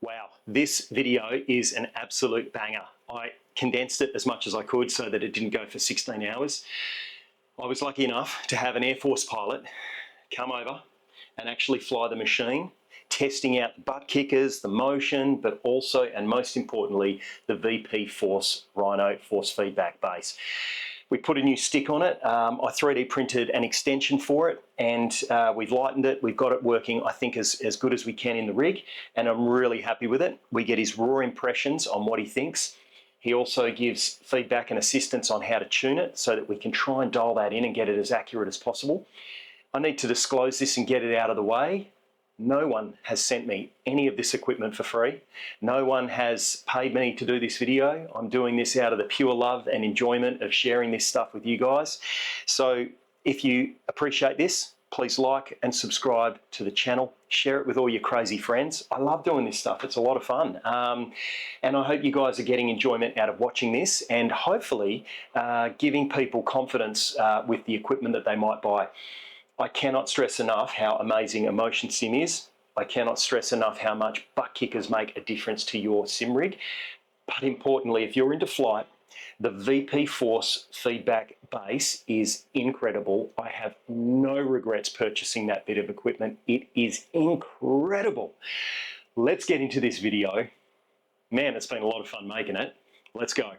Wow, this video is an absolute banger. I condensed it as much as I could so that it didn't go for 16 hours. I was lucky enough to have an Airforce pilot come over and actually fly the machine, testing out the Buttkickers, the motion, but also, and most importantly, the VPForce Rhino force feedback base. We put a new stick on it. I 3D printed an extension for it, and we've lightened it. We've got it working, I think, as good as we can in the rig, and I'm really happy with it. We get his raw impressions on what he thinks. He also gives feedback and assistance on how to tune it so that we can try and dial that in and get it as accurate as possible. I need to disclose this and get it out of the way. No one has sent me any of this equipment for free. No one has paid me to do this video. I'm doing this out of the pure love and enjoyment of sharing this stuff with you guys. So if you appreciate this, please like and subscribe to the channel. Share it with all your crazy friends. I love doing this stuff. It's a lot of fun. And I hope you guys are getting enjoyment out of watching this and hopefully giving people confidence with the equipment that they might buy. I cannot stress enough how amazing a motion sim is. I cannot stress enough how much Buttkickers make a difference to your sim rig. But importantly, if you're into flight, the VPForce feedback base is incredible. I have no regrets purchasing that bit of equipment. It is incredible. Let's get into this video. Man, it's been a lot of fun making it. Let's go.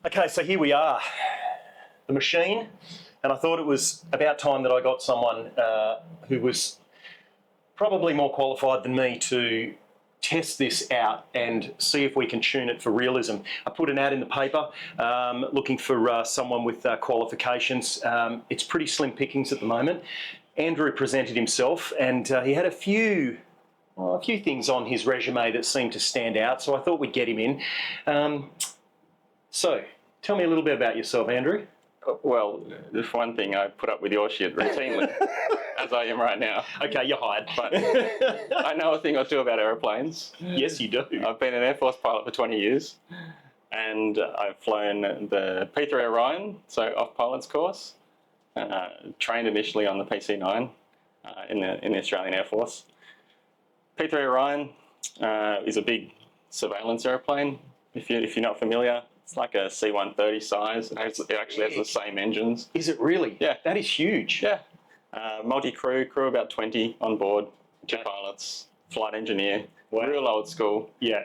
Okay, so here we are, the machine, and I thought it was about time that I got someone who was probably more qualified than me to test this out and see if we can tune it for realism. I put an ad in the paper looking for someone with qualifications. It's pretty slim pickings at the moment. Andrew presented himself and he had a few things on his resume that seemed to stand out, so I thought we'd get him in. So, tell me a little bit about yourself, Andrew. Well, for one thing, I put up with your shit routinely, as I am right now. Okay, you're hired. But I know a thing or two about airplanes. Yes, you do. I've been an Air Force pilot for 20 years, and I've flown the P3 Orion, so off-pilot's course, trained initially on the PC-9 in the Australian Air Force. P3 Orion is a big surveillance airplane, if you're not familiar. It's like a C-130 size. It actually has the same engines. Is it really? Yeah. That is huge. Yeah. Multi-crew, crew about 20 on board, 2 pilots, flight engineer, wow. Real old school. Yeah.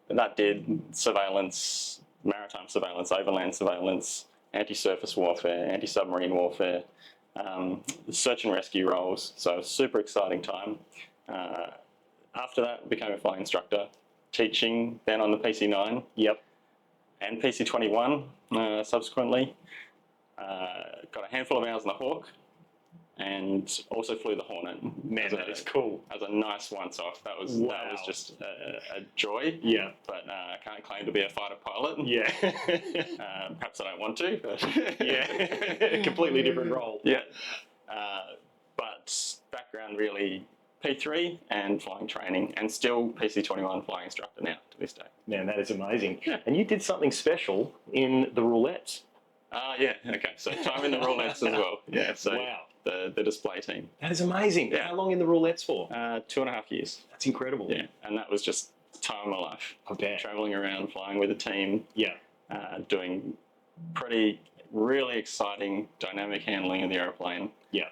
That did surveillance, maritime surveillance, overland surveillance, anti-surface warfare, anti-submarine warfare, search and rescue roles. So super exciting time. After that, I became a flying instructor, teaching then on the PC-9. Yep. And PC-21 subsequently. Got a handful of hours on the Hawk and also flew the Hornet. Man, that is cool. As a nice once-off. That was just a joy. Yeah. But I can't claim to be a fighter pilot. Yeah. Perhaps I don't want to. But yeah. Completely different role. Yeah. But background really P3 and flying training, and still PC-21 flying instructor now to this day. Man, that is amazing. Yeah. And you did something special in the roulettes. Yeah, okay. So time in the roulettes as well. Yeah, so wow. The display team. That is amazing. Yeah. How long in the roulettes for? 2.5 years. That's incredible. Yeah, and that was just time of my life. I bet. Traveling around, flying with a team, Yeah. doing pretty, really exciting dynamic handling of the aeroplane. Yeah.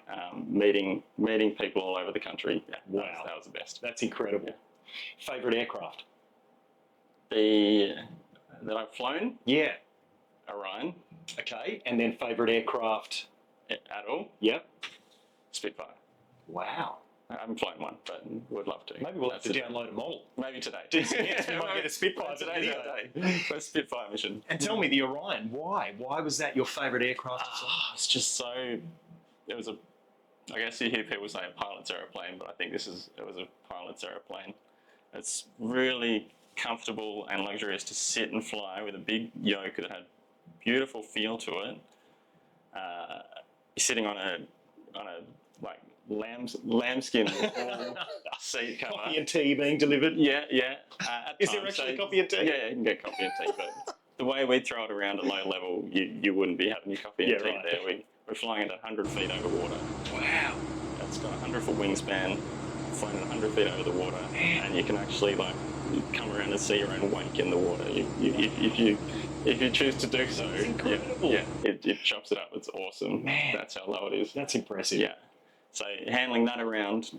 Meeting people all over the country. Yeah, Wow. that was the best. That's incredible. Favorite aircraft? That I've flown, Yeah. Orion, Okay. And then favorite aircraft? at all, Yep. Spitfire. Wow. I haven't flown one, but would love to. Maybe we'll have to download a model. Maybe today. Yes, we might get a Spitfire Today's video. the day. First Spitfire mission. And tell me, the Orion, why? Why was that your favourite aircraft? It's just so. It was a. I guess you hear people say a pilot's aeroplane, but I think it was a pilot's aeroplane. It's really comfortable and luxurious to sit and fly with a big yoke that had beautiful feel to it. You're sitting on a like lambskin seat cover. Coffee and tea being delivered? Yeah. Is there actually coffee and tea? Yeah, you can get coffee and tea, but the way we throw it around at low level, you wouldn't be having your coffee and tea right. there. We're flying at 100 feet over water. Wow. It's got a 100-foot wingspan, flying at 100 feet over the water, and you can actually come around and see your own wake in the water. If you choose to do so. That's incredible. Yeah, it chops it up. It's awesome. Man. That's how low it is. That's impressive. Yeah. So handling that around,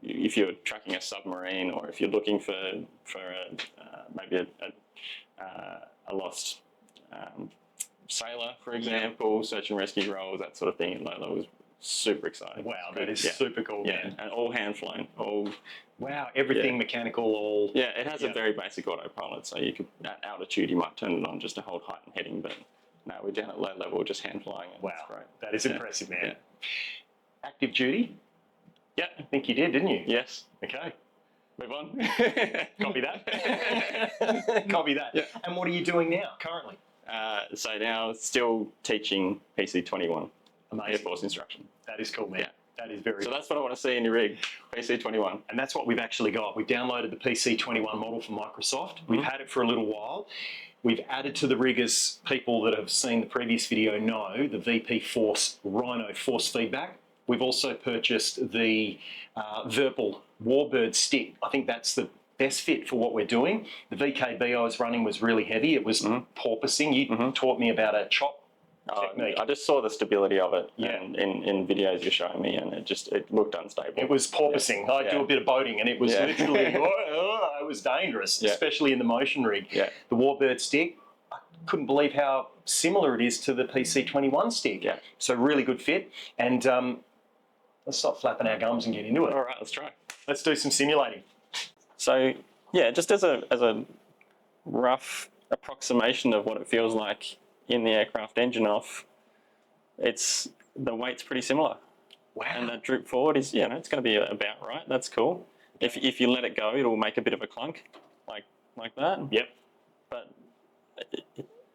if you're tracking a submarine or if you're looking for maybe a lost sailor, for example, search and rescue roles, that sort of thing, that was super exciting. Wow, that is super cool, Yeah, man. and all hand flown. Wow, everything mechanical, all... Yeah, it has a very basic autopilot, so you could, at altitude, you might turn it on just to hold height and heading, but no, we're down at low level, just hand flying. Wow, that's great. that is impressive, man. Yeah. Active duty? Yeah. I think you did, didn't you? Yes. Okay. Move on. Copy that. Copy that. Yeah. And what are you doing now, currently? So now still teaching PC21. Amazing. Airforce instruction. That is cool, man. Yeah. That is very So cool. that's what I want to see in your rig, PC21. And that's what we've actually got. We've downloaded the PC21 model from Microsoft. We've had it for a little while. We've added to the rig, as people that have seen the previous video know, the VPForce Rhino force feedback. We've also purchased the Verpal Warbird stick. I think that's the best fit for what we're doing. The VKB I was running was really heavy. It was porpoising. You taught me about a chop technique. I just saw the stability of it Yeah. in videos you're showing me, and it looked unstable. It was porpoising. I do a bit of boating, and it was literally, it was dangerous, especially in the motion rig. Yeah. The Warbird stick, I couldn't believe how similar it is to the PC21 stick. Yeah. So really good fit. And let's stop flapping our gums and get into it. All right, let's try. Let's do some simulating. So yeah, just as a rough approximation of what it feels like in the aircraft engine off, the weight's pretty similar. Wow. And that droop forward is, it's going to be about right. That's cool. If you let it go, it'll make a bit of a clunk, like that. Yep. But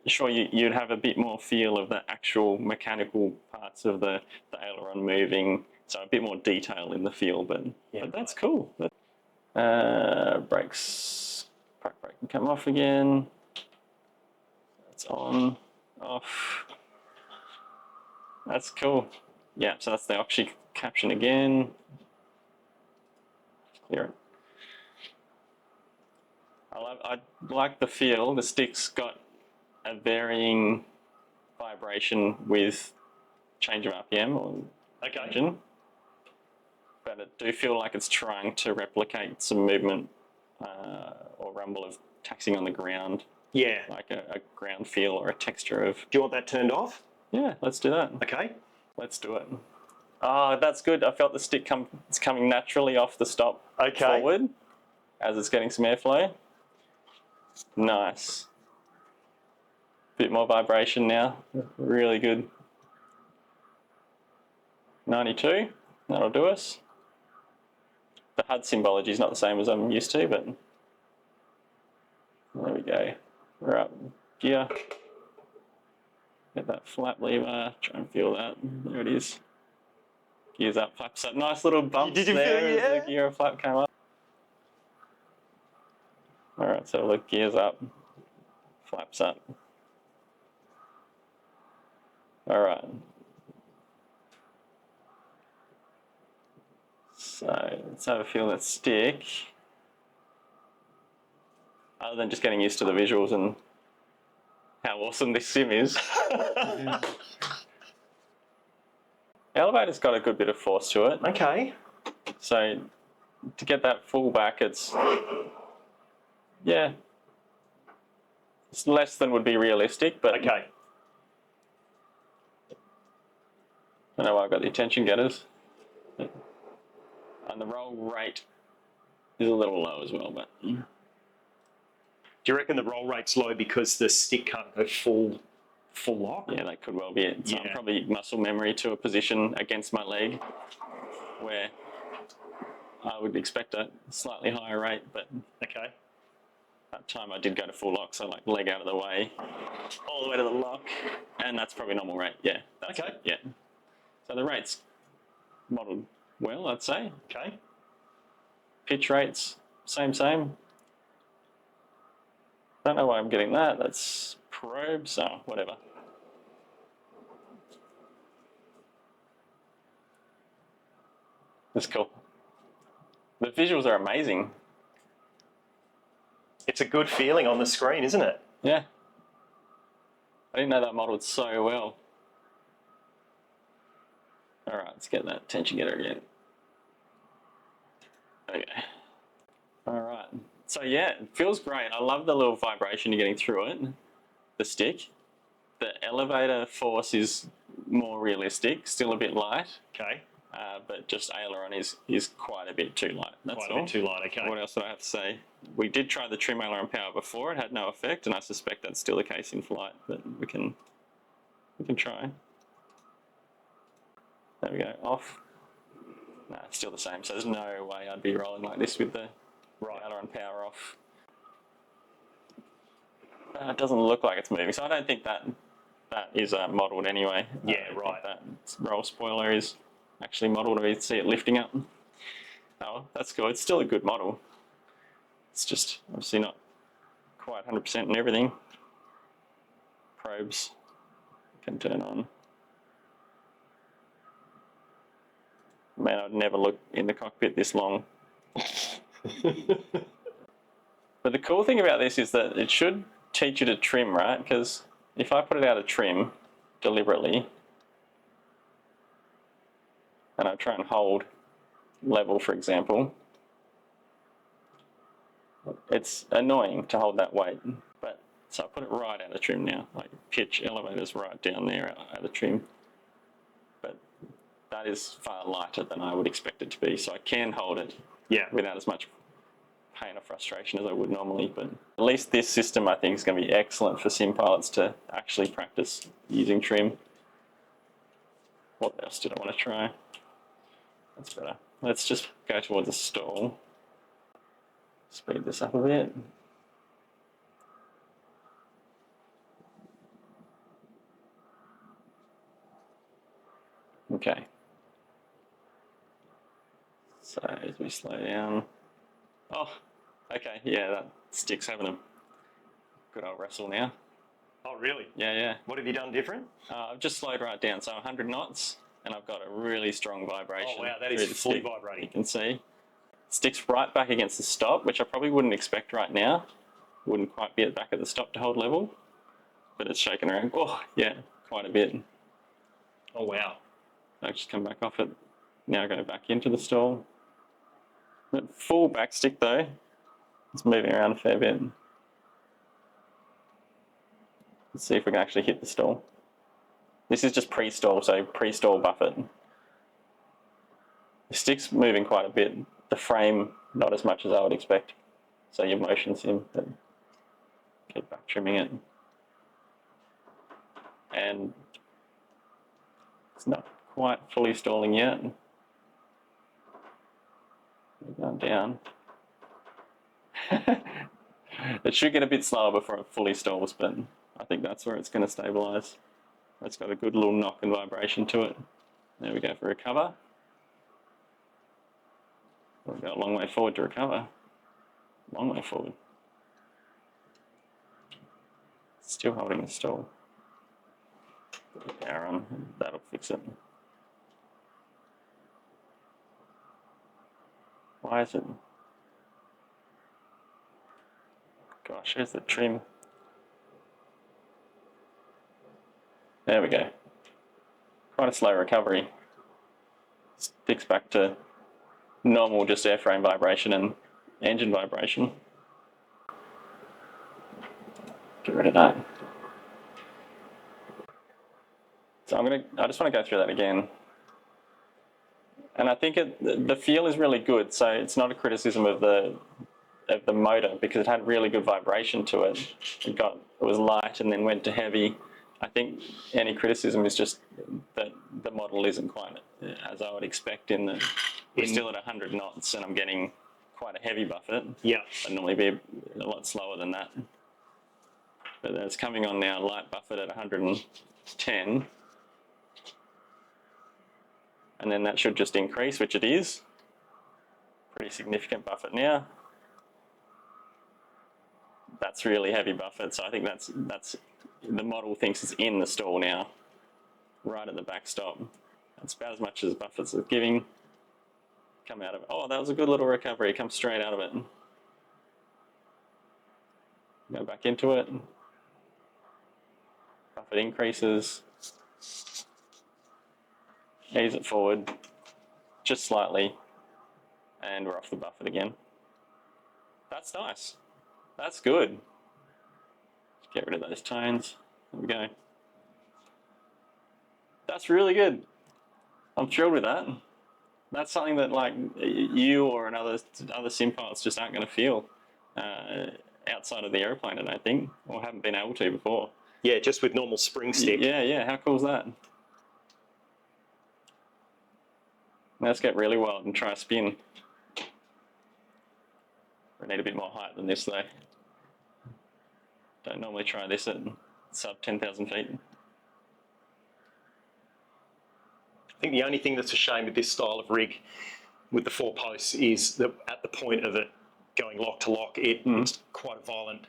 sure, you'd have a bit more feel of the actual mechanical parts of the aileron moving, so a bit more detail in the feel. But that's cool. Brakes, park brake can come off again. It's on, off. That's cool. Yeah, so that's the oxy caption again. Clear it. I like the feel. The stick's got a varying vibration with change of RPM or engine, but I do feel like it's trying to replicate some movement or rumble of taxiing on the ground. Yeah. Like a ground feel or a texture of... Do you want that turned off? Yeah, let's do that. Okay. Let's do it. Oh, that's good. I felt the stick it's coming naturally off the stop forward as it's getting some airflow. Nice. Bit more vibration now. Really good. 92. That'll do us. The HUD symbology is not the same as I'm used to, but there we go. We're up. Gear. Get that flap lever. Try and feel that. There it is. Gears up, flaps up. Nice little bumps Did you there feel, as the gear and flap came up. Alright, so look, gears up, flaps up. Alright. So let's have a feel of that stick. other than just getting used to the visuals and how awesome this sim is. The elevator's got a good bit of force to it. Okay. So to get that full back, it's less than would be realistic, but Okay. I don't know why I've got the attention getters. And the roll rate is a little low as well, but Do you reckon the roll rate's low because the stick can't go full lock? yeah, that could well be it. So Yeah. probably muscle memory to a position against my leg where I would expect a slightly higher rate, but Okay. that time I did go to full lock, so like leg out of the way, all the way to the lock, and that's probably normal rate. Yeah. That's Okay. it, yeah. So the rate's modelled well, I'd say. Okay. Pitch rates, same. Don't know why I'm getting that. That's probes, oh, whatever. That's cool. The visuals are amazing. It's a good feeling on the screen, isn't it? Yeah. I didn't know that modelled so well. All right, let's get that tension getter again. Okay. All right. So yeah, it feels great. I love the little vibration you're getting through it, the stick. The elevator force is more realistic, still a bit light, Okay. but just aileron is quite a bit too light. That's Quite all. a bit too light. Okay. What else do I have to say? We did try the trim aileron power before. It had no effect, and I suspect that's still the case in flight. But we can try. There we go. Off. No, it's still the same. So there's no way I'd be rolling like this with the aileron power off. It doesn't look like it's moving, so I don't think that is modelled anyway. Yeah, right. That roll spoiler is actually modelled. We see it lifting up. Oh, that's good. It's still a good model. It's just obviously not quite 100% in everything. Probes can turn on. Man, I'd never look in the cockpit this long. But the cool thing about this is that it should teach you to trim, right? Because if I put it out of trim deliberately, and I try and hold level, for example, it's annoying to hold that weight. But so I put it right out of trim now, like pitch elevators right down there out of trim. But that is far lighter than I would expect it to be, so I can hold it without as much pain or frustration as I would normally. But at least this system, I think, is going to be excellent for sim pilots to actually practice using trim. What else did I want to try? That's better. Let's just go towards a stall. Speed this up a bit. Okay. So as we slow down. Oh, okay, yeah, that stick's having a good old wrestle now. Oh, really? Yeah. What have you done different? I've just slowed right down, so 100 knots, and I've got a really strong vibration. Oh, wow, that through is the fully stick. vibrating. You can see. Stick's right back against the stop, which I probably wouldn't expect right now. Wouldn't quite be at the back of the stop to hold level, but it's shaking around. Oh, yeah, quite a bit. Oh, wow. I'll just come back off it. Now go back into the stall. But full back stick though, it's moving around a fair bit. Let's see if we can actually hit the stall. This is just pre-stall, so pre-stall buffet. The stick's moving quite a bit. The frame, not as much as I would expect. So your motion sim, but keep back trimming it. And it's not quite fully stalling yet. We're going down. It should get a bit slower before it fully stalls, but I think that's where it's going to stabilise. It's got a good little knock and vibration to it. There we go for recover. We've got a long way forward to recover. Long way forward. Still holding the stall. Put the power on, that'll fix it. Why is it Gosh, here's the trim. There we go. Quite a slow recovery. Sticks back to normal, just airframe vibration and engine vibration. Get rid of that. So I just want to go through that again. And I think the feel is really good. So it's not a criticism of the motor, because it had really good vibration to it. It was light and then went to heavy. I think any criticism is just that the model isn't quite as I would expect we're still at 100 knots and I'm getting quite a heavy buffet. Yeah. I'd normally be a lot slower than that. But it's coming on now, light buffet at 110. And then that should just increase, which it is. Pretty significant buffet now. That's really heavy buffet, so I think that's the model thinks it's in the stall now, right at the backstop. That's about as much as buffets are giving. Come out of it. Oh, that was a good little recovery. Come straight out of it. Go back into it. Buffet increases. Ease it forward, just slightly, and we're off the buffet again. That's nice. That's good. Get rid of those tones. There we go. That's really good. I'm thrilled with that. That's something that like you or other sim pilots just aren't going to feel outside of the airplane, I don't think, or haven't been able to before. Yeah, just with normal spring stick. Yeah. How cool is that? Let's get really wild and try a spin. We need a bit more height than this though. Don't normally try this at sub 10,000 feet. I think the only thing that's a shame with this style of rig with the 4 posts is that at the point of it going lock to lock, it's quite a violent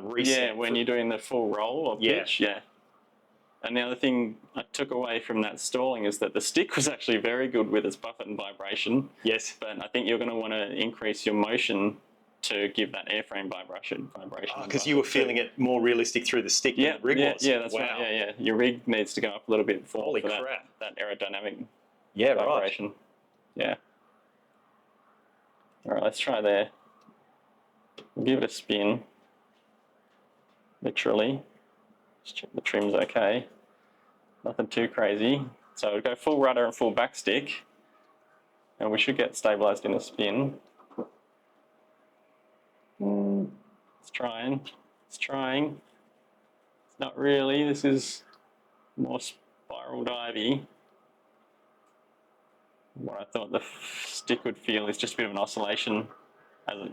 reset. Yeah, when you're doing the full roll of pitch, yeah. And the other thing I took away from that stalling is that the stick was actually very good with its buffet and vibration. Yes. But I think you're going to want to increase your motion to give that airframe vibration. Because you were feeling it more realistic through the stick than the rig was. Yeah, that's right. Yeah. Your rig needs to go up a little bit for crap. that aerodynamic vibration. Right. Yeah. All right, let's try there. We'll give it a spin. Literally. Just check the trim's okay. Nothing too crazy. So we'll go full rudder and full back stick. And we should get stabilized in a spin. It's trying. It's not really. This is more spiral divey. What I thought the stick would feel is just a bit of an oscillation as it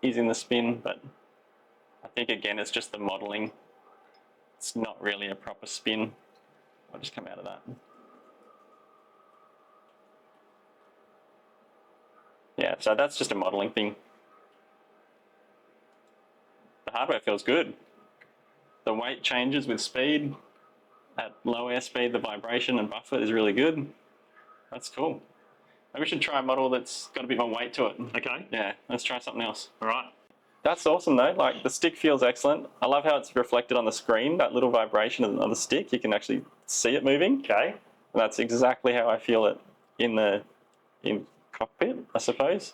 is in the spin, but I think again it's just the modeling. It's not really a proper spin. I'll just come out of that. Yeah, so that's just a modeling thing. The hardware feels good. The weight changes with speed. At low airspeed, the vibration and buffet is really good. That's cool. Maybe we should try a model that's got a bit more weight to it. Okay. Yeah, let's try something else. All right. That's awesome though, like the stick feels excellent. I love how it's reflected on the screen, that little vibration on the stick, you can actually see it moving. Okay. And that's exactly how I feel it in cockpit, I suppose.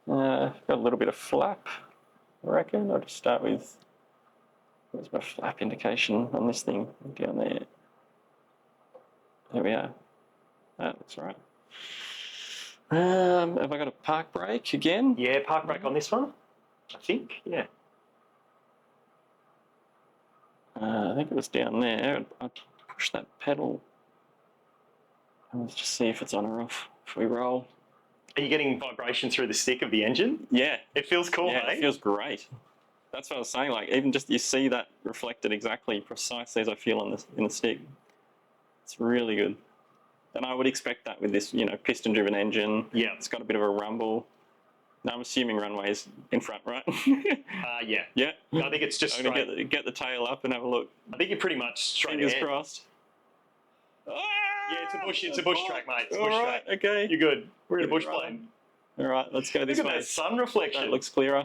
Got a little bit of flap, I reckon. I'll just start with, where's my flap indication on this thing? Down there. There we are. That looks right. Have I got a park brake again? Yeah, park brake on this one, I think, yeah. I think it was down there. I'll push that pedal. And let's just see if it's on or off. If we roll. Are you getting vibration through the stick of the engine? Yeah. It feels cool, Yeah, eh? it feels great. That's what I was saying, like even just you see that reflected exactly precisely as I feel on in the stick. It's really good. And I would expect that with this, piston-driven engine. Yeah. It's got a bit of a rumble. Now I'm assuming runway's in front, right? Yeah. Yeah. I think it's just I'm gonna straight. get the tail up and have a look. I think you're pretty much straight Fingers ahead. crossed. Yeah, it's a bush track, mate. It's a bush track. Okay. You're good. We're in a bush Right. plane. All right, let's go this Look at way. that sun reflection. That looks clearer.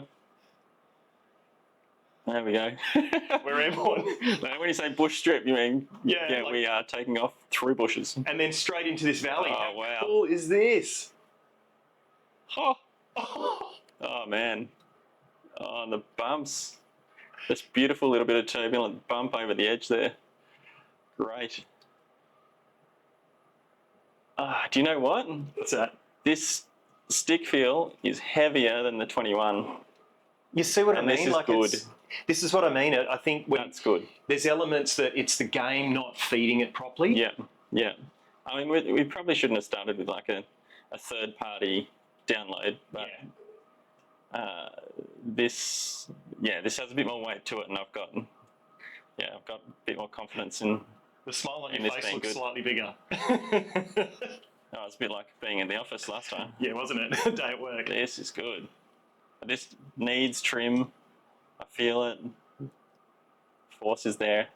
There we go. We're airborne. Now, when you say bush strip, you mean Yeah, we are taking off through bushes. And then straight into this valley. Oh, How wow. cool is this? Oh, oh man. Oh, and the bumps. This beautiful little bit of turbulent bump over the edge there. Great. Do you know what? What's that? This stick feel is heavier than the 21. You see what I mean? This is good. This is what I mean. I think That's good. there's elements that it's the game not feeding it properly. Yeah, yeah. I mean, we probably shouldn't have started with like a third-party download, but this has a bit more weight to it, and I've got a bit more confidence in. The smile on And your it's face been looks good. slightly bigger. Oh, it's a bit like being in the office last time. Yeah, wasn't it? Day at work. This is good. This needs trim. I feel it. Force is there.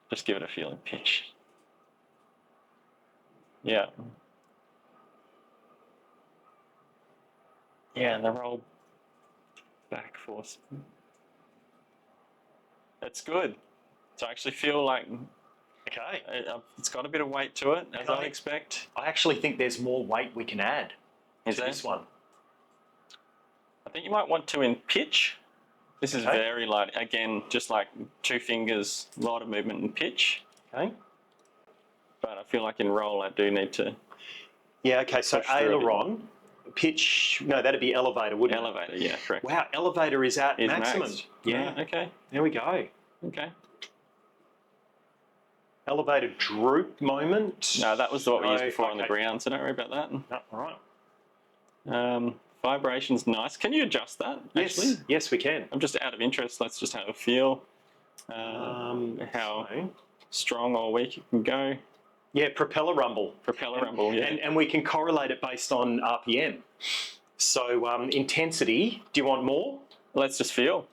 Just give it a feel and pitch. Yeah. Yeah, and the roll back force. That's good. So I actually feel like Okay. it's got a bit of weight to it, as I'd expect. I actually think there's more weight we can add Is to there? this one. I think you might want to in pitch. This is Okay. very light. Again, just like 2 fingers, a lot of movement in pitch. Okay. But I feel like in roll I do need to Yeah, okay, so Push through a bit. aileron, pitch, no, that'd be elevator, wouldn't elevator, yeah, correct. it? Wow, elevator is at Is maximum. maxed. Yeah, Okay. there we go. Okay. Elevator droop moment. No, that was what we used No, before on the okay. ground, so don't worry about that. No, all right. Vibration's nice. Can you adjust that, actually? Yes, yes, we can. I'm just out of interest. Let's just have a feel. How So, strong or weak it can go. yeah, propeller rumble. Propeller rumble, yeah. And we can correlate it based on RPM. So intensity, do you want more? Let's just feel.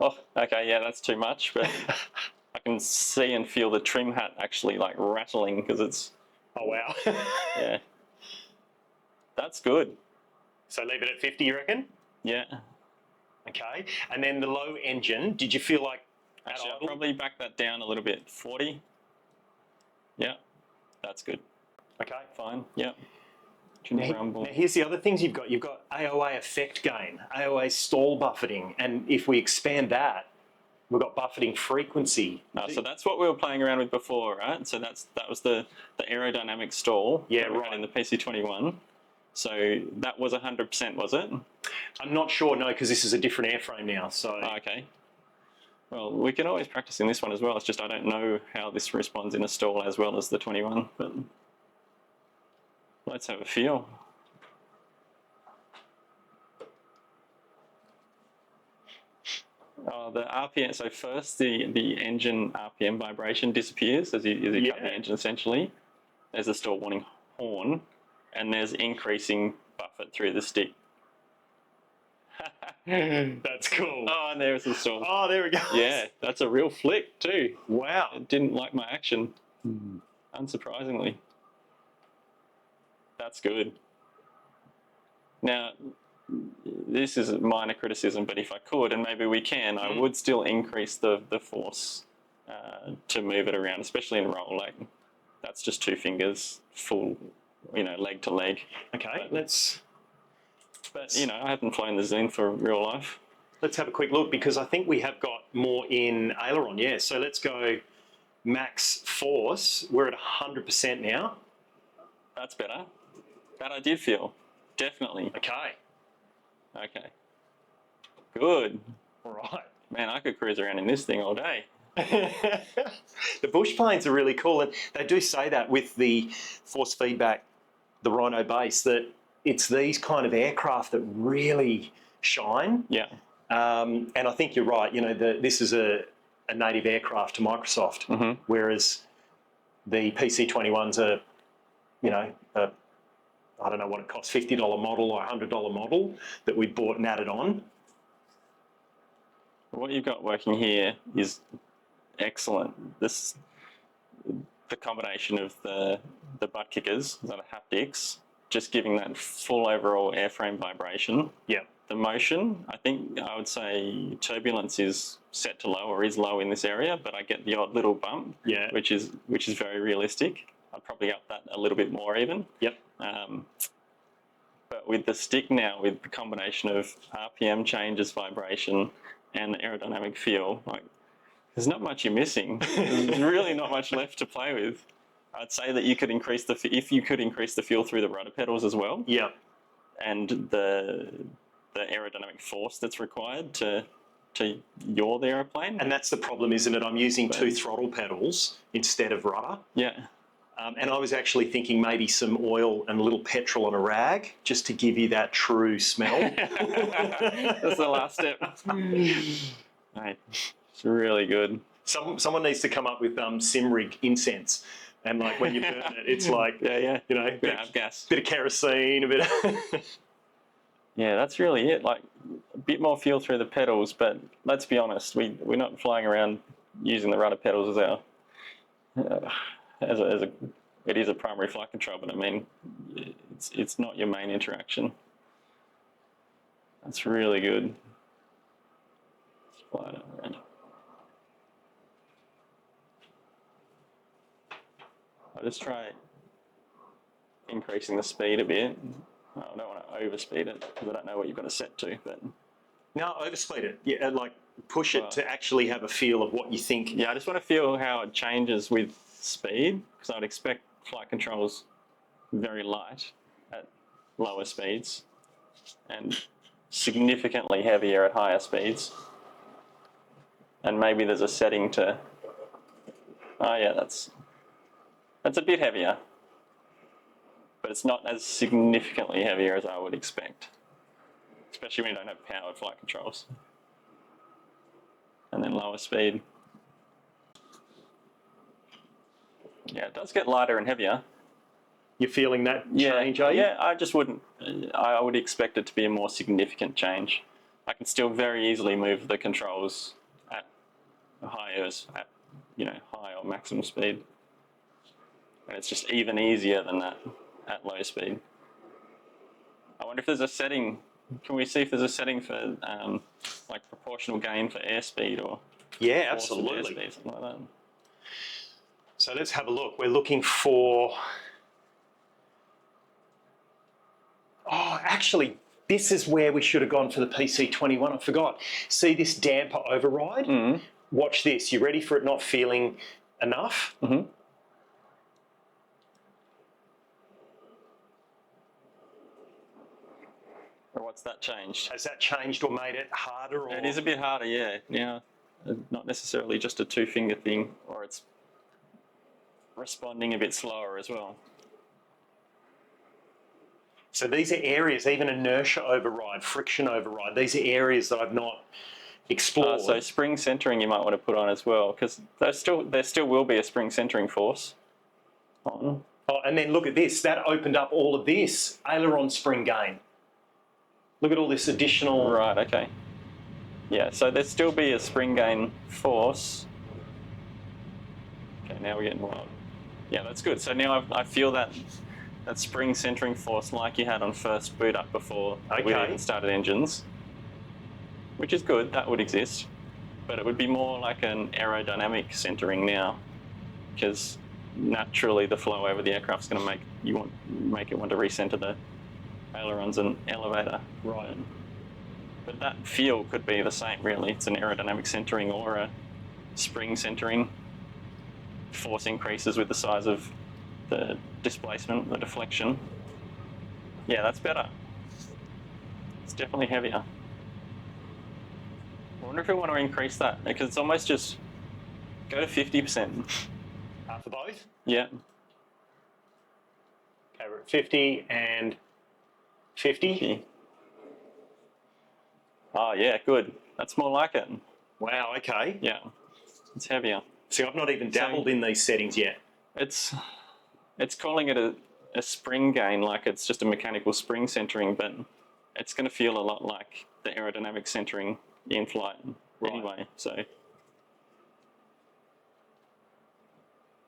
Oh, okay, yeah, that's too much, but I can see and feel the trim hat actually like rattling because it's, Oh, wow. yeah. That's good. So leave it at 50, you reckon? Yeah. Okay. And then the low engine, did you feel like at Actually, I'll idle? probably back that down a little bit. 40. Yeah, that's good. Okay. Fine, yeah. Trim rumble. Now here's the other things you've got. You've got AOA effect gain, AOA stall buffeting, and if we expand that, we've got buffeting frequency. So that's what we were playing around with before, right? So that was the aerodynamic stall Yeah, that we right. had in the PC21. So that was 100%, was it? I'm not sure, no, because this is a different airframe now. So Oh, okay. Well, we can always practice in this one as well. It's just I don't know how this responds in a stall as well as the 21. But let's have a feel. The RPM, so first the engine RPM vibration disappears as you cut the Yeah. engine essentially. There's a stall warning horn, and there's increasing buffet through the stick. that's cool. Oh, and there's the stall. Oh, there we go. Yeah, that's a real flick too. Wow. It didn't like my action, unsurprisingly. That's good. Now, this is a minor criticism, but if I could, and maybe we can, I would still increase the force to move it around, especially in roll. Like, that's just 2 fingers, full, leg to leg. Okay, But, I haven't flown the Zlin for real life. let's have a quick look because I think we have got more in aileron. Yeah, so let's go max force. We're at 100% now. That's better. That I did feel. Definitely. Okay. Okay. Good. All right. Man, I could cruise around in this thing all day. The bush planes are really cool, and they do say that with the force feedback, the Rhino base, that it's these kind of aircraft that really shine. Yeah. And I think you're right. This is a native aircraft to Microsoft, whereas the PC21s are, I don't know what it costs, $50 model or $100 model that we bought and added on. What you've got working here is excellent. The combination of the butt kickers, that are haptics, just giving that full overall airframe vibration. Yeah. The motion, I think I would say turbulence is set to low or is low in this area, but I get the odd little bump, Yeah. which is very realistic. I'd probably up that a little bit more even. Yep. But with the stick now, with the combination of RPM changes, vibration, and the aerodynamic feel, like there's not much you're missing. There's really not much left to play with. I'd say that you could increase if you could increase the feel through the rudder pedals as well. Yeah. And the aerodynamic force that's required to yaw the aeroplane. And that's the problem, isn't it? I'm using 2 throttle pedals instead of rudder. Yeah. And I was actually thinking maybe some oil and a little petrol on a rag just to give you that true smell. That's the last step. Mate, it's really good. Someone needs to come up with Simrig incense. And like when you burn it, it's like, yeah. you know, Bit of gas. Bit of kerosene, a bit of... Yeah, that's really it. Like a bit more feel through the pedals, but let's be honest, we're not flying around using the rudder pedals as our it is a primary flight control, but I mean it's not your main interaction. That's really good. Let's fly it around. I'll just try increasing the speed a bit. I don't want to overspeed it because I don't know what you've got to set to, but... No, overspeed it. Yeah, like push it to actually have a feel of what you think. Yeah, I just want to feel how it changes with speed, because I'd expect flight controls very light at lower speeds and significantly heavier at higher speeds. And maybe there's a setting to... Oh yeah, that's a bit heavier. But it's not as significantly heavier as I would expect, especially when you don't have powered flight controls. And then lower speed. Yeah, it does get lighter and heavier. You're feeling that change, are you? Yeah, I just wouldn't. I would expect it to be a more significant change. I can still very easily move the controls at high or maximum speed. And it's just even easier than that at low speed. I wonder if there's a setting. Can we see if there's a setting for like proportional gain for airspeed or yeah, absolutely, airspeed, something like that. So let's have a look. We're looking for. Oh, actually, this is where we should have gone for the PC21. I forgot. See this damper override? Mm-hmm. Watch this. You ready for it not feeling enough? Mm-hmm. Or what's that changed? Has that changed or made it harder? Or? It is a bit harder, yeah. Now, not necessarily just a 2-finger thing, or it's responding a bit slower as well. So these are areas, even inertia override, friction override, these are areas that I've not explored. So spring centering you might want to put on as well, because there still will be a spring centering force on. Oh, and then look at this, that opened up all of this, aileron spring gain. Look at all this additional... Right, okay. Yeah, so there'd still be a spring gain force. Okay, now we're getting wild. Yeah, that's good. So now I feel that spring centering force like you had on first boot up before we even started engines, which is good, that would exist. But it would be more like an aerodynamic centering now, because naturally the flow over the aircraft's going to make it want to recenter the ailerons and elevator. Right. But that feel could be the same, really. It's an aerodynamic centering or a spring centering. Force increases with the size of the displacement, the deflection. Yeah, that's better. It's definitely heavier. I wonder if we want to increase that, because it's almost just go to 50%. For both? Yeah. Okay, we're at 50 and 50. Oh yeah, good. That's more like it. Wow, okay. Yeah, it's heavier. See, I've not even dabbled in these settings yet. It's calling it a spring gain, like it's just a mechanical spring centering, but it's going to feel a lot like the aerodynamic centering in flight anyway. So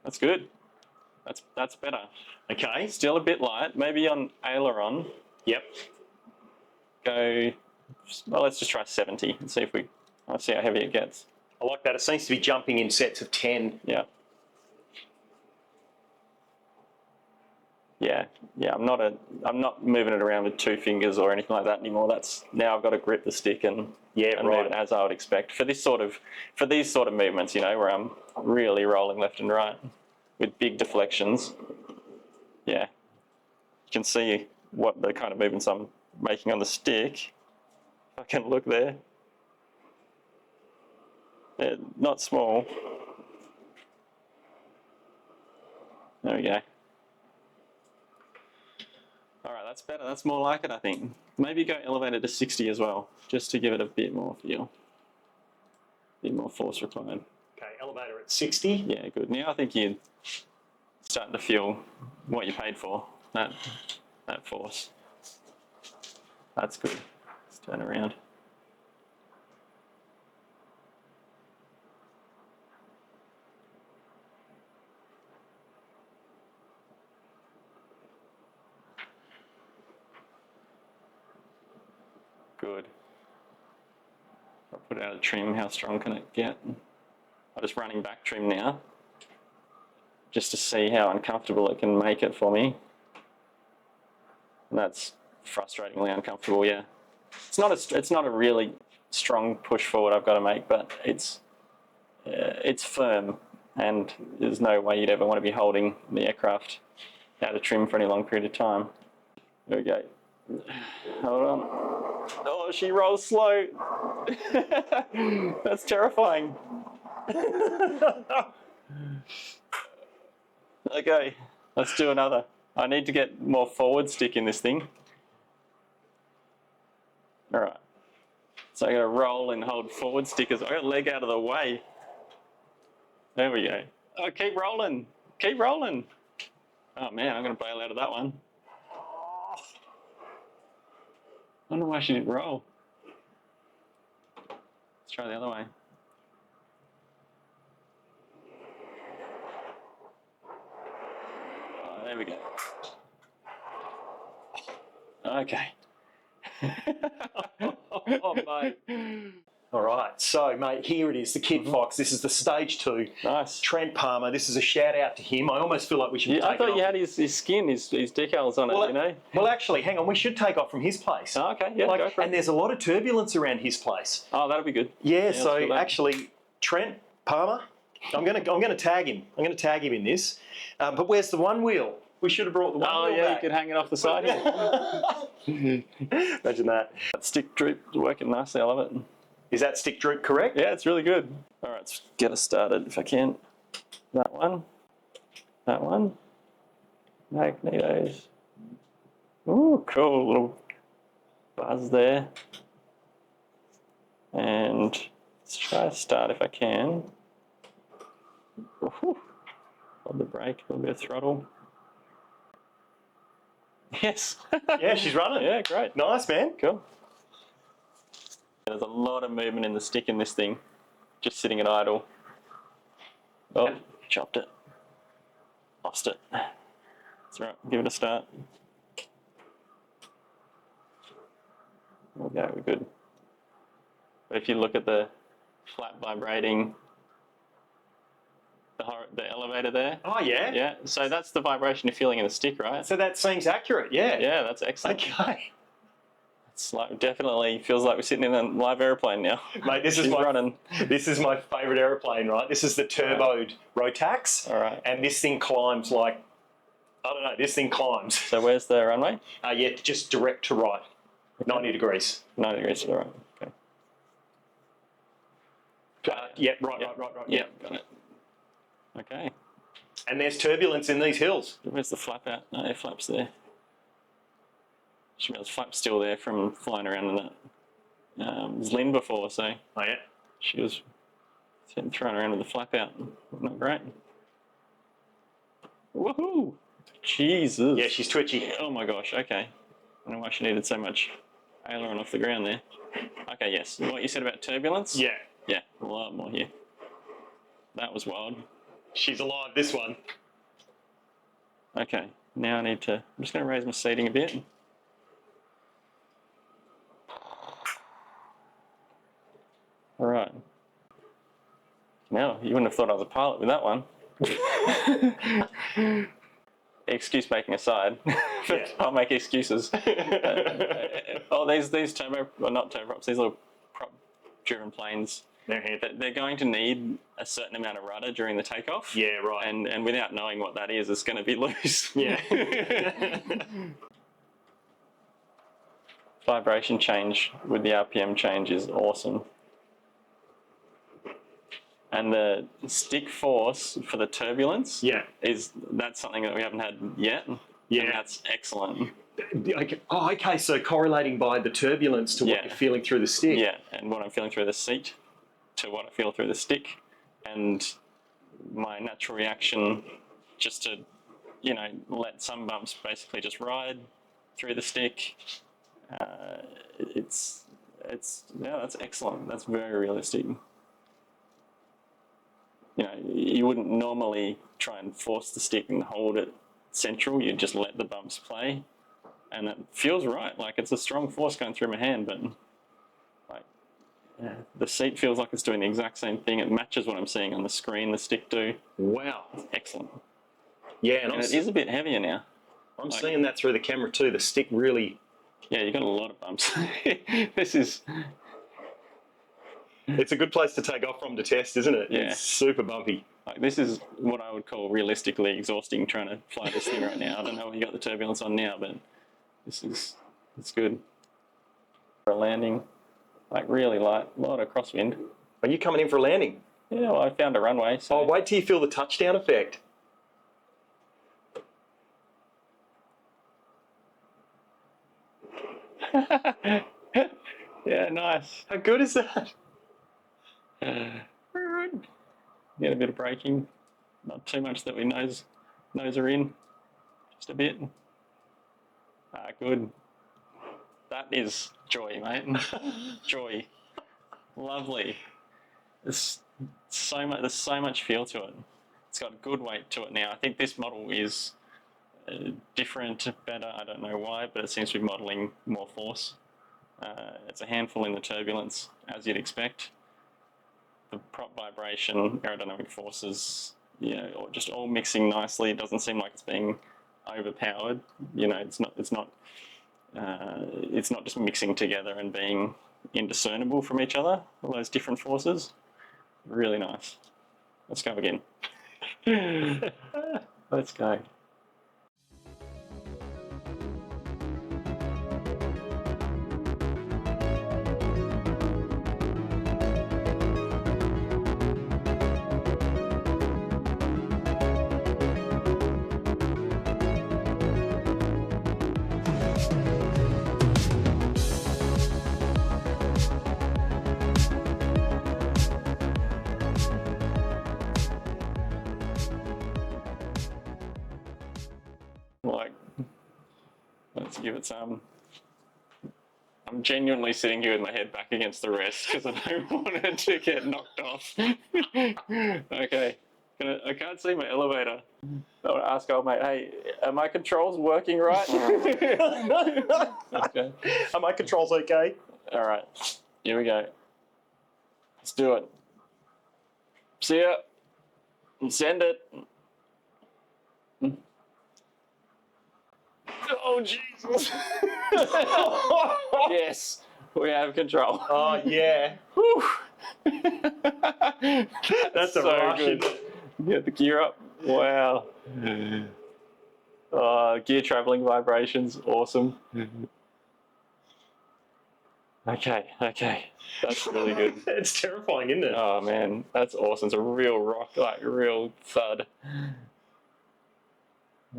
that's good. That's better. Okay. Still a bit light. Maybe on aileron. Yep. Go. Well, let's just try 70 and see if we. Let's see how heavy it gets. I like that. It seems to be jumping in sets of 10. Yeah. Yeah. I'm not moving it around with 2 fingers or anything like that anymore. Now I've got to grip the stick and move it as I would expect for these sort of movements. You know, where I'm really rolling left and right with big deflections. Yeah. You can see what the kind of movements I'm making on the stick. If I can look there. They're not small. There we go. All right, that's better. That's more like it, I think. Maybe go elevated to 60 as well, just to give it a bit more feel. A bit more force required. Okay, elevator at 60. Yeah, good. Now I think you're starting to feel what you paid for, that force. That's good. Let's turn around. Good. I'll put it out of trim. How strong can it get? I'm just running back trim now, just to see how uncomfortable it can make it for me. And that's frustratingly uncomfortable. Yeah, it's not a really strong push forward I've got to make, but it's firm, and there's no way you'd ever want to be holding the aircraft out of trim for any long period of time. There we go. Hold on. Oh, she rolls slow. That's terrifying. Okay, let's do another. I need to get more forward stick in this thing. All right. So I got to roll and hold forward stickers. I got leg out of the way. There we go. Oh, keep rolling. Keep rolling. Oh man, I'm going to bail out of that one. I don't know why she didn't roll. Let's try the other way. Oh, there we go. Okay. Oh, mate. All right, so, mate, here it is, the Kid Fox. This is the Stage 2. Nice. Trent Palmer, this is a shout-out to him. I almost feel like we should take I thought it you off. had his skin, his decals on it, you know? Well, actually, hang on, we should take off from his place. Oh, okay, yeah, go for it. And there's a lot of turbulence around his place. Oh, that'll be good. Yeah, so actually, Trent Palmer, I'm going to tag him. I'm going to tag him in this. But where's the Onewheel? We should have brought the Onewheel Oh, yeah, back. you could hang it off the side here. Imagine that. That stick droop is working nicely, I love it. Is that stick droop correct? Yeah, it's really good. All right, let's get us started if I can. That one. Magnetos. Ooh, cool, little buzz there. And let's try to start if I can. Hold the brake, a little bit of throttle. Yes. Yeah, she's running. Yeah, great. Nice, man. Cool. There's a lot of movement in the stick in this thing, just sitting at idle. Oh, chopped it. Lost it. That's right, give it a start. Okay, we're good. But if you look at the flap vibrating, the elevator there. Oh, yeah? Yeah, so that's the vibration you're feeling in the stick, right? So that seems accurate, yeah. Yeah, that's excellent. Okay. It's like, definitely feels like we're sitting in a live airplane now. Mate, this is my favourite aeroplane, right? This is the turboed Rotax. All right. And this thing climbs like, I don't know, this thing climbs. So where's the runway? Yeah, just direct to right. Okay. 90 degrees. 90 degrees to the right. Okay. Yeah, right. Yeah, got it. Okay. And there's turbulence in these hills. Where's the flap out? No, flap's there. There's flap's still there from flying around in that Zlin before, so. Oh, yeah? She was thrown around with the flap out. Not great. Woohoo! Jesus. Yeah, she's twitchy. Oh my gosh, okay. I don't know why she needed so much aileron off the ground there. Okay, yes. What you said about turbulence? Yeah. Yeah, a lot more here. That was wild. She's alive, this one. Okay, now I'm just going to raise my seating a bit. All right. Now, you wouldn't have thought I was a pilot with that one. Excuse making aside, Yeah. I'll make excuses. These turbo, well, not turboprops, these little prop-driven planes, they're going to need a certain amount of rudder during the takeoff. Yeah, right. And without knowing what that is, it's going to be loose. Yeah. Vibration change with the RPM change is awesome. And the stick force for the turbulence, that's something that we haven't had yet. Yeah. And that's excellent. Okay, so correlating by the turbulence to what you're feeling through the stick. Yeah, and what I'm feeling through the seat to what I feel through the stick, and my natural reaction just to, let some bumps basically just ride through the stick. That's excellent. That's very realistic. You wouldn't normally try and force the stick and hold it central. You just let the bumps play, and it feels right. Like it's a strong force going through my hand, but the seat feels like it's doing the exact same thing. It matches what I'm seeing on the screen. The stick do. Wow, excellent. Yeah, and it is a bit heavier now. I'm seeing that through the camera too. The stick really. Yeah, you got a lot of bumps. It's a good place to take off from to test, isn't it? Yeah. It's super bumpy. This is what I would call realistically exhausting trying to fly this thing right now. I don't know what you got the turbulence on now, but it's good. For a landing, really light, a lot of crosswind. Are you coming in for a landing? Yeah, well, I found a runway. So. Wait till you feel the touchdown effect. Yeah, nice. How good is that? Get a bit of braking, not too much that we nose her in, just a bit. Good. That is joy, mate. Joy. Lovely. There's so much feel to it. It's got good weight to it now. I think this model is different, better. I don't know why, but it seems to be modelling more force. It's a handful in the turbulence, as you'd expect. The prop vibration, aerodynamic forces, just all mixing nicely. It doesn't seem like it's being overpowered. It's not just mixing together and being indiscernible from each other. All those different forces, really nice. Let's go again. Let's go. Let's give it some. I'm genuinely sitting here with my head back against the rest because I don't want it to get knocked off. Okay, I can't see my elevator. I want to ask old mate, hey, are my controls working right? Okay. Are my controls okay? All right, here we go. Let's do it. See ya. Send it. Oh, Jesus. Yes, we have control. Oh, yeah. Whew. That's so Russian. Good. Get the gear up. Wow. Gear traveling vibrations. Awesome. Okay. That's really good. It's terrifying, isn't it? Oh, man. That's awesome. It's a real rock, real thud.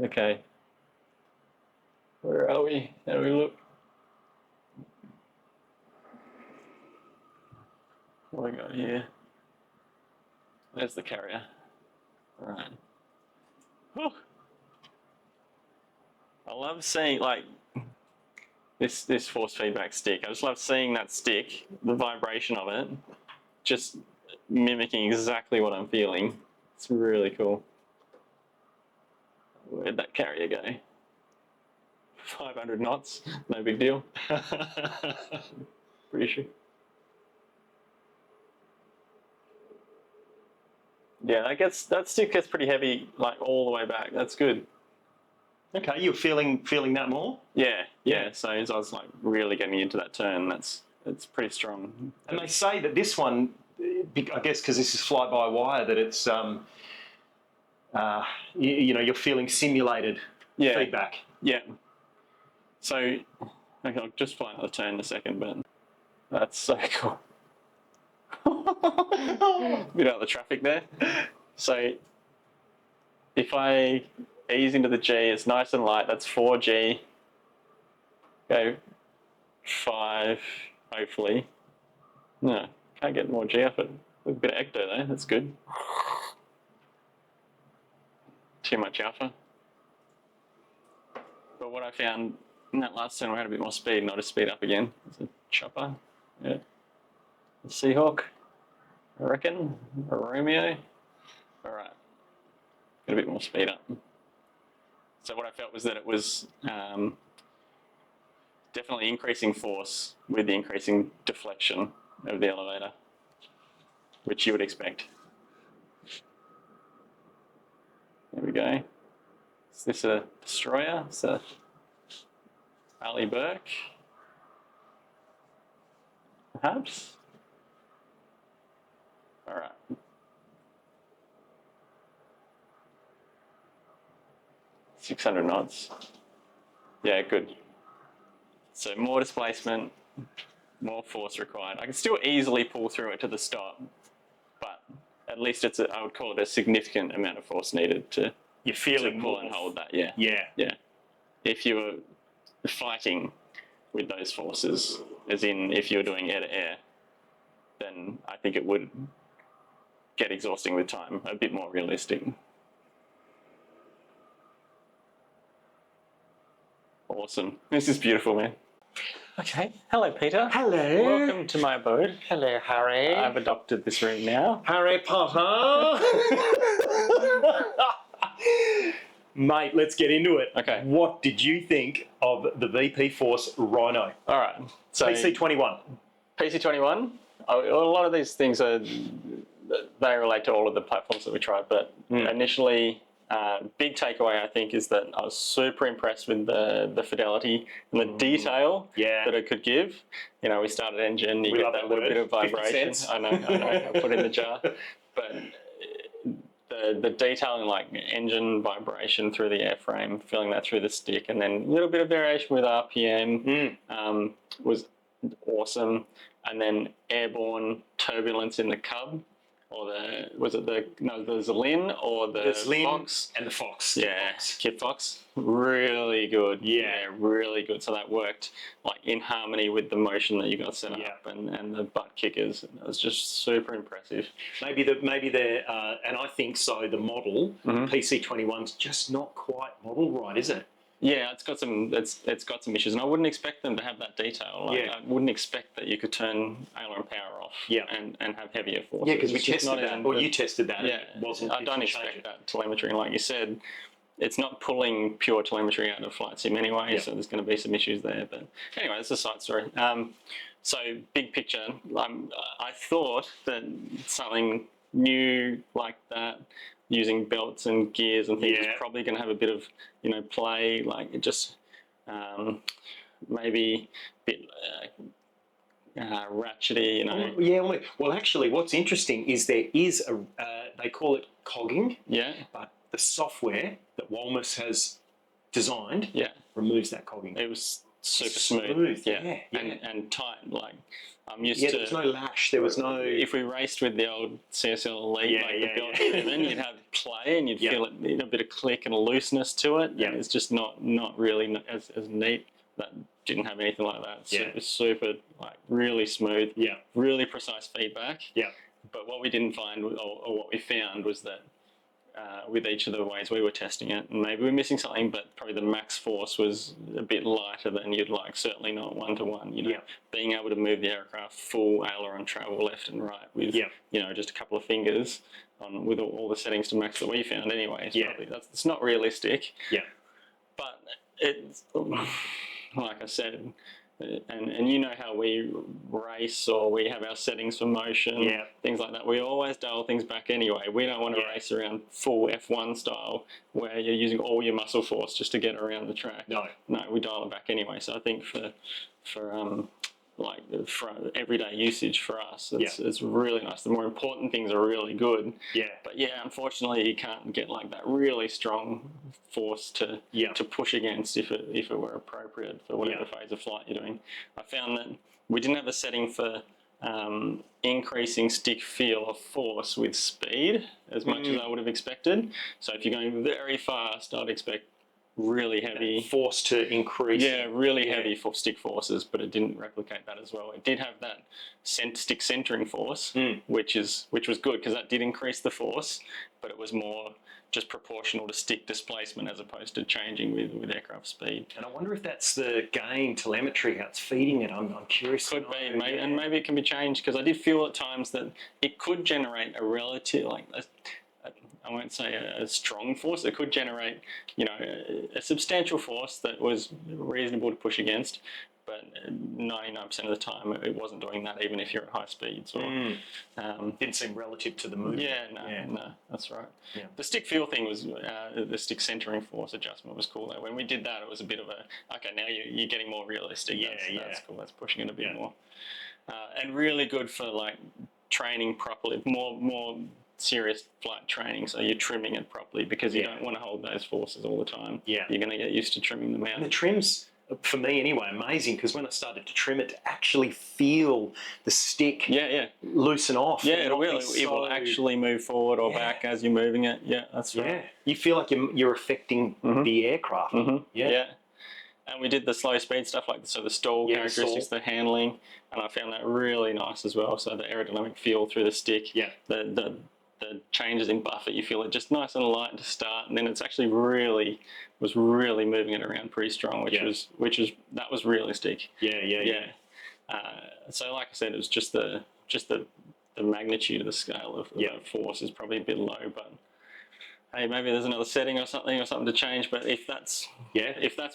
Okay. Where are we? How do we look? What do we got here? There's the carrier. All right. Whew. I love seeing this force feedback stick. I just love seeing that stick, the vibration of it, just mimicking exactly what I'm feeling. It's really cool. Where'd that carrier go? 500 knots, no big deal. Pretty sure. Yeah, that stick gets pretty heavy, like all the way back. That's good. Okay, you're feeling that more? Yeah. So as I was like really getting into that turn, it's pretty strong. And they say that this one, I guess because this is fly-by-wire, that it's you're feeling simulated feedback. Yeah. So okay, I'll just fly another turn in a second, but that's so cool. Bit out of the traffic there. So if I ease into the G, it's nice and light. That's 4G. Go 5, hopefully. No, can't get more G off it. A bit of ecto there. That's good. Too much alpha. But what I found in that last turn, we had a bit more speed, and I'll just speed up again. It's a chopper. Yeah. A Seahawk, I reckon. A Romeo. All right. Get a bit more speed up. So what I felt was that it was definitely increasing force with the increasing deflection of the elevator, which you would expect. There we go. Is this a destroyer? It's a Ali Burke. Perhaps? All right. .600 knots. Yeah, good. So more displacement, more force required. I can still easily pull through it to the stop, but at least I would call it a significant amount of force needed to pull and hold that. Yeah. If you were fighting with those forces, as in if you were doing air to air, then I think it would get exhausting with time, a bit more realistic. Awesome. This is beautiful, man. Okay. Hello, Peter. Hello. Welcome to my abode. Hello, Harry. I've adopted this room now. Harry Potter. Mate, let's get into it. Okay. What did you think of the VPForce Rhino? All right. So PC21. PC21. A lot of these things they relate to all of the platforms that we tried, but initially, big takeaway I think is that I was super impressed with the fidelity and the detail that it could give. You know, we started engine, you get that little bit of vibration. I know, I put it in the jar, but the detailing, like engine vibration through the airframe, feeling that through the stick, and then a little bit of variation with RPM was awesome. And then airborne turbulence in the Cub, or the Zlin or the Zlin Fox and the Fox. Kid Fox, really good. Yeah, really good. So that worked like in harmony with the motion that you got set up, and the Buttkickers. It was just super impressive. Maybe and I think so. The model PC21's just not quite model right, is it? Yeah, it's got some issues, and I wouldn't expect them to have that detail. Like, I wouldn't expect that you could turn aileron power off and have heavier forces. Yeah, because we tested that. Or you tested that. Yeah, I don't expect that telemetry. And like you said, it's not pulling pure telemetry out of flight sim anyway, so there's going to be some issues there. But anyway, it's a side story. So big picture, I thought that something new like that, using belts and gears and things, is probably going to have a bit of play, like it just maybe a bit ratchety, Well, actually, what's interesting is there is they call it cogging. Yeah. But the software that Walmus has designed removes that cogging. It was super smooth. Yeah. And tight. Like I'm used to. to. There was no lash. There was no. If we raced with the old CSL Elite, the build 7, you'd have play and you'd feel it, a bit of click and a looseness to it. Yeah. And it's just not really as neat. That didn't have anything like that. Super, like really smooth. Yeah. Really precise feedback. Yeah. But what we didn't find, or what we found, was that with each of the ways we were testing it. And maybe we're missing something, but probably the max force was a bit lighter than you'd like, certainly not 1-to-1. You know, Yeah. being able to move the aircraft full aileron travel left and right with, Yeah. you know, just a couple of fingers on with all the settings to max that we found anyway. It's not realistic. Yeah. But it's, like I said, and you know how we race or we have our settings for motion, Yeah. things like that. We always dial things back anyway. We don't want to Yeah. race around full F1 style where you're using all your muscle force just to get around the track. No. No, we dial it back anyway. So I think for everyday usage for us, it's really nice. The more important things are really good. Yeah. But yeah, unfortunately, you can't get like that really strong force to push against if it were appropriate for whatever phase of flight you're doing. I found that we didn't have a setting for increasing stick feel of force with speed as much as I would have expected. So if you're going very fast, I'd expect really heavy force to increase. Yeah, really heavy for stick forces, but it didn't replicate that as well. It did have that stick centering force, which was good because that did increase the force, but it was more just proportional to stick displacement as opposed to changing with aircraft speed. And I wonder if that's the gain telemetry, how it's feeding it. I'm curious. Could be, maybe, and maybe it can be changed because I did feel at times that it could generate a relative, I won't say a strong force. It could generate, you know, a substantial force that was reasonable to push against, but 99% of the time it wasn't doing that, even if you're at high speeds. Or didn't seem relative to the movement. No, that's right. Yeah. The stick feel thing was the stick centering force adjustment was cool though. When we did that, it was a bit of a okay. Now you're getting more realistic. That's cool. That's pushing it a bit more, and really good for like training properly. More serious flight training, so you're trimming it properly because you don't want to hold those forces all the time. Yeah. You're going to get used to trimming them out. And the trims, for me anyway, amazing because when I started to trim it, to actually feel the stick loosen off. Yeah, it will actually move forward or back as you're moving it. Yeah, that's right. Yeah, you feel like you're affecting the aircraft. Yeah. And we did the slow speed stuff like the stall characteristics, the handling, and I found that really nice as well. So the aerodynamic feel through the stick, the changes in buffer, you feel it just nice and light to start, and then it's actually was really moving it around pretty strong, that was realistic. So like I said, it was just the magnitude of the scale of force is probably a bit low, but hey, maybe there's another setting or something to change. But if that's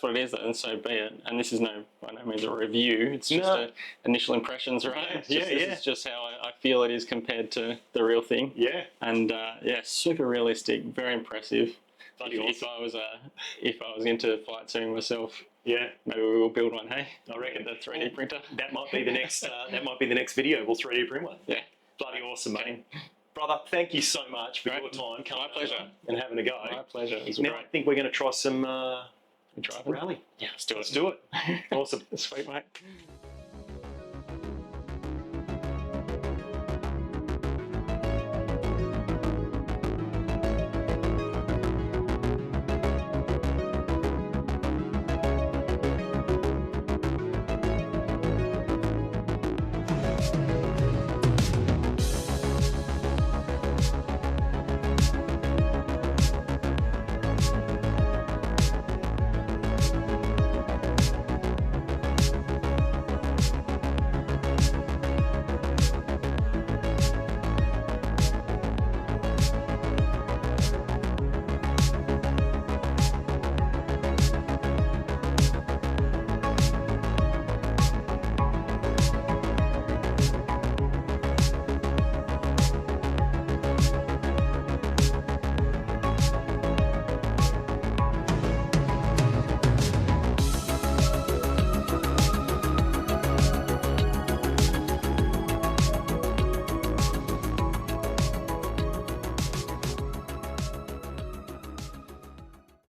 what it is, then so be it. And this is by no means a review. It's just initial impressions, right? This is just how I feel it is compared to the real thing. Yeah. And super realistic, very impressive. If I was into flight sim myself, maybe we will build one. Hey, I reckon the 3D printer. That might be the next. That might be the next video. We'll 3D print one. Yeah. Bloody awesome, mate. Brother, thank you so much for your time. My pleasure. And having a go. My pleasure. Now I think we're going to try some rally. Yeah, let's do it. Let's do it. Awesome. Sweet, mate.